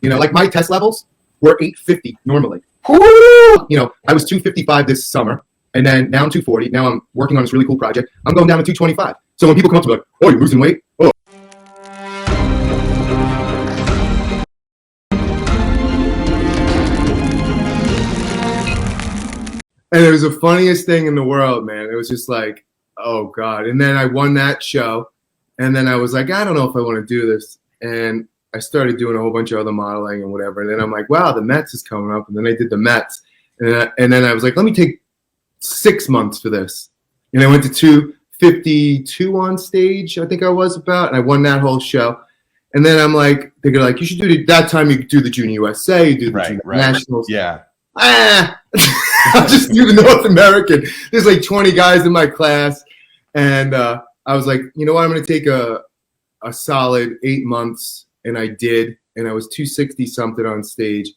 You know, like my test levels were 850 normally. You know, I was 255 this summer, and then now I'm 240. Now I'm working on this really cool project. I'm going down to 225. So when people come up to me like, oh, you're losing weight? Oh. And it was the funniest thing in the world, man. It was just like, oh, God. And then I won that show. And then I was like, I don't know if I want to do this. And I started doing a whole bunch of other modeling and whatever. And then I'm like, wow, the Mets is coming up. And then I did the Mets. And then I was like, let me take 6 months for this. And I went to 252 on stage, I think I was about. And I won that whole show. And then I'm like, they're like, you should do that time you do the Junior USA, you do the Junior Nationals. Yeah. I'll just do the North American. There's like 20 guys in my class. And I was like, you know what? I'm going to take a solid 8 months. And I did. And I was 260 something on stage.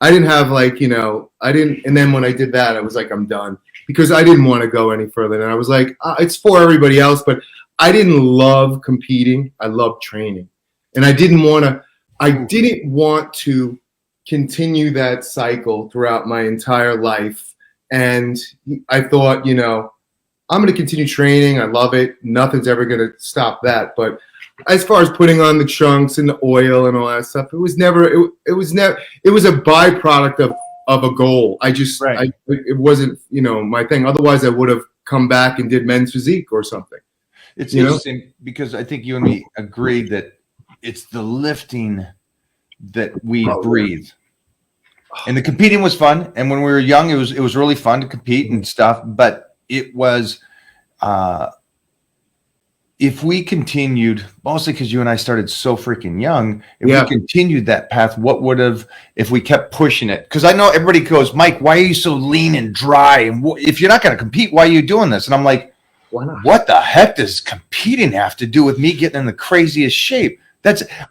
I didn't have like, you know, and then when I did that, I was like, I'm done. Because I didn't want to go any further. And I was like, it's for everybody else. But I didn't love competing. I loved training. And I didn't want to continue that cycle throughout my entire life. And I thought, you know, I'm going to continue training. I love it. Nothing's ever going to stop that. But as far as putting on the trunks and the oil and all that stuff, it was a byproduct of a goal. It wasn't, you know, my thing. Otherwise I would have come back and did men's physique or something. It's interesting because I think you and me agreed that it's the lifting that we breathe. And the competing was fun. And when we were young, it was really fun to compete and stuff. But it was, if we continued, mostly because you and I started so freaking young, if we continued that path, what would have, if we kept pushing it? Because I know everybody goes, Mike, why are you so lean and dry? And if you're not going to compete, why are you doing this? And I'm like, why not? What the heck does competing have to do with me getting in the craziest shape?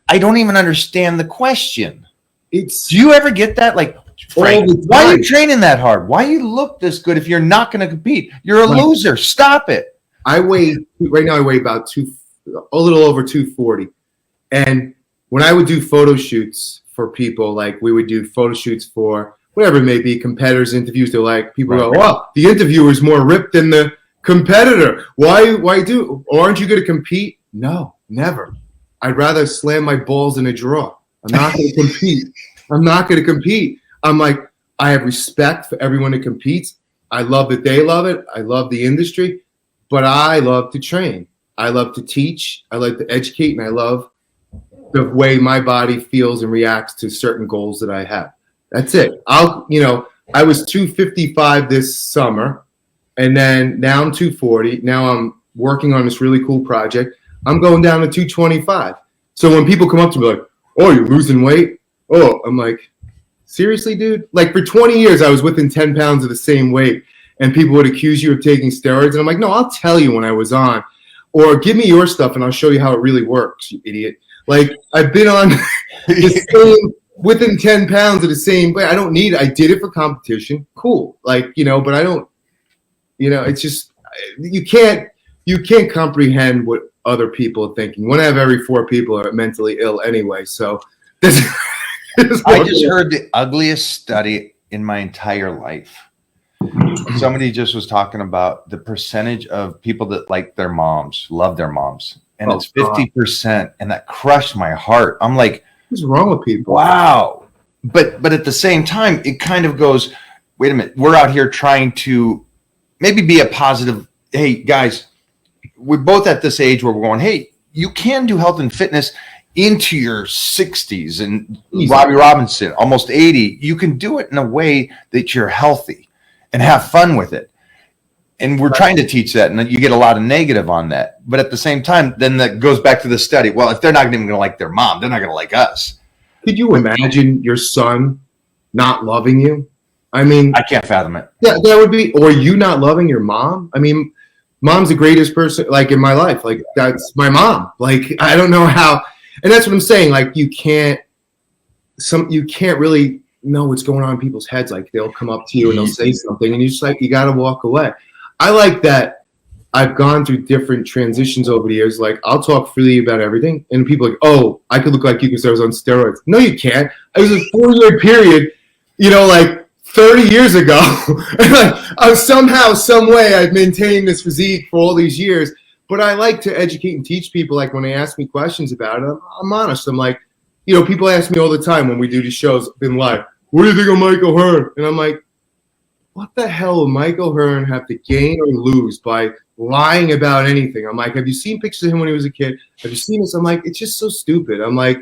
I don't even understand the question. Do you ever get that? Like, Frank, why are you training that hard? Why you look this good if you're not going to compete? You're a loser. Stop it. Right now I weigh about a little over 240. And when I would do photo shoots for people, like we would do photo shoots for whatever it may be, competitors, interviews, they're like, people go, well, the interviewer is more ripped than the competitor. Why aren't you going to compete? No, never. I'd rather slam my balls in a drawer. I'm not going to compete. I'm like, I have respect for everyone who competes. I love that they love it. I love the industry. But I love to train. I love to teach. I like to educate, and I love the way my body feels and reacts to certain goals that I have. That's it. I was 255 this summer, and then now I'm 240. Now I'm working on this really cool project. I'm going down to 225. So when people come up to me like, oh, you're losing weight? Oh, I'm like, seriously, dude? Like for 20 years, I was within 10 pounds of the same weight. And people would accuse you of taking steroids. And I'm like, no, I'll tell you when I was on. Or give me your stuff and I'll show you how it really works, you idiot. Like, I've been on the same, within 10 pounds of the same weight. I did it for competition. Cool. Like, you know, but I don't, you know, it's just, you can't comprehend what other people are thinking. One out of every 4 people are mentally ill anyway. So I just heard the ugliest study in my entire life. Somebody just was talking about the percentage of people that like their moms, love their moms, and it's 50%, and that crushed my heart. I'm like, what's wrong with people? Wow. But at the same time, it kind of goes, wait a minute, we're out here trying to maybe be a positive. Hey guys, we're both at this age where we're going, hey, you can do health and fitness into your 60s, and Robbie Robinson, almost 80. You can do it in a way that you're healthy and have fun with it. And we're trying to teach that, and you get a lot of negative on that. But at the same time, then that goes back to the study. Well, if they're not even going to like their mom, they're not going to like us. Could you imagine your son not loving you? I mean, I can't fathom it. Yeah, that would be, or you not loving your mom. I mean, mom's the greatest person, like, in my life. Like, that's my mom. Like, I don't know how, and that's what I'm saying. Like, you can't really know what's going on in people's heads. Like, they'll come up to you and they'll say something, and you just like, you got to walk away. I like that I've gone through different transitions over the years. Like, I'll talk freely about everything, and people are like, oh, I could look like you because I was on steroids. No, you can't. It was a 4-year period, like 30 years ago. Somehow, some way, I've maintained this physique for all these years. But I like to educate and teach people. Like, when they ask me questions about it, I'm honest. I'm like, people ask me all the time when we do these shows in live, what do you think of Michael Hearn? And I'm like, what the hell will Michael Hearn have to gain or lose by lying about anything? I'm like, have you seen pictures of him when he was a kid? Have you seen this? I'm like, it's just so stupid. I'm like,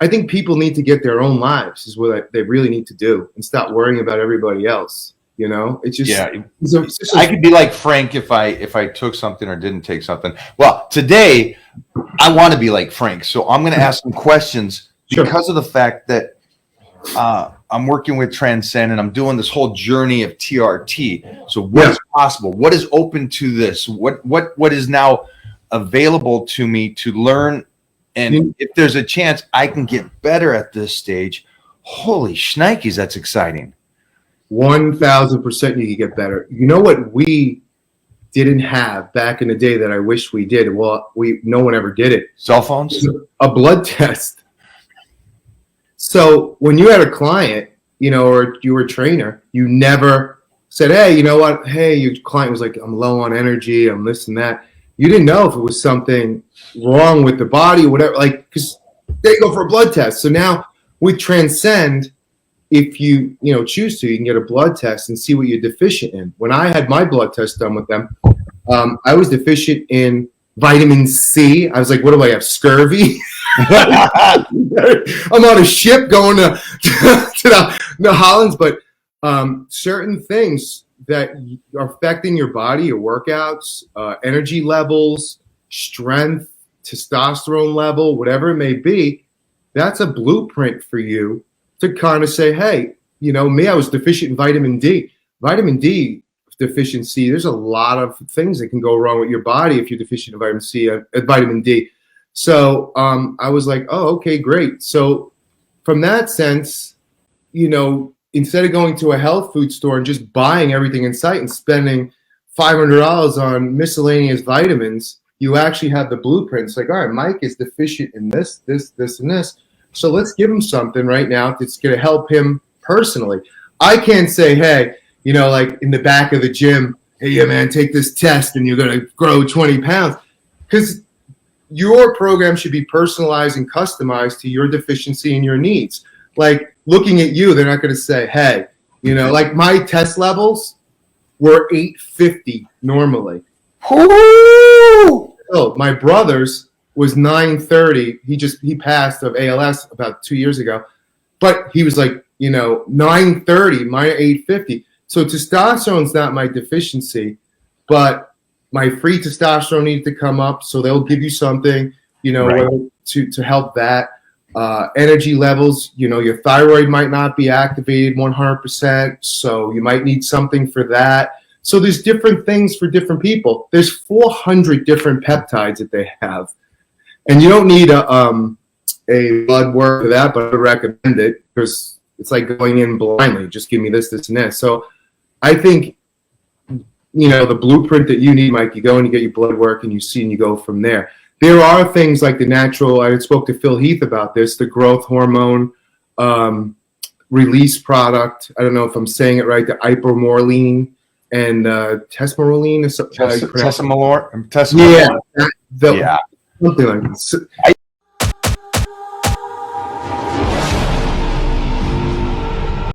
I think people need to get their own lives is what they really need to do and stop worrying about everybody else. It's just, I could be like Frank if I took something or didn't take something. Well, today I want to be like Frank. So I'm going to ask some questions because of the fact that, I'm working with Transcend and I'm doing this whole journey of TRT. So what is possible? What is open to this? What is now available to me to learn? And if there's a chance I can get better at this stage, holy shnikes, that's exciting. 1,000% you can get better. You know what we didn't have back in the day that I wish we did? Well, no one ever did it. Cell phones? A blood test. So when you had a client, or you were a trainer, you never said, hey, you know what? Hey, your client was like, I'm low on energy, I'm this and that. You didn't know if it was something wrong with the body or whatever, because they go for a blood test. So now with Transcend, if you choose to, you can get a blood test and see what you're deficient in. When I had my blood test done with them, I was deficient in vitamin C. I was like, what do I have, scurvy? I'm on a ship going to the Hollands, but certain things that are affecting your body, your workouts, energy levels, strength, testosterone level, whatever it may be, that's a blueprint for you to kind of say, hey, me, I was deficient in vitamin D. Vitamin D deficiency, there's a lot of things that can go wrong with your body if you're deficient in vitamin D. So I was like, oh, okay, great. So from that sense, instead of going to a health food store and just buying everything in sight and spending $500 on miscellaneous vitamins, you actually have the blueprints. Like, all right, Mike is deficient in this, and this. So let's give him something right now that's going to help him personally. I can't say, hey, like in the back of the gym, hey, yeah, man, take this test and you're going to grow 20 pounds. Because your program should be personalized and customized to your deficiency and your needs. Like, looking at you, they're not going to say, hey, like my test levels were 850 normally. Oh, my brother's was 930. He passed of ALS about 2 years ago. But he was like, 930, my 850. So testosterone's not my deficiency, but my free testosterone needed to come up. So they'll give you something, to help that. Energy levels, your thyroid might not be activated 100%. So you might need something for that. So there's different things for different people. There's 400 different peptides that they have. And you don't need a blood work for that, but I would recommend it because it's like going in blindly. Just give me this, and this. So I think, the blueprint that you need, Mike, you go and you get your blood work and you see and you go from there. There are things like the natural, I spoke to Phil Heath about this, the growth hormone release product. I don't know if I'm saying it right, the ipamorelin and tesmorelin. Tessamolor. Yeah. Something like this.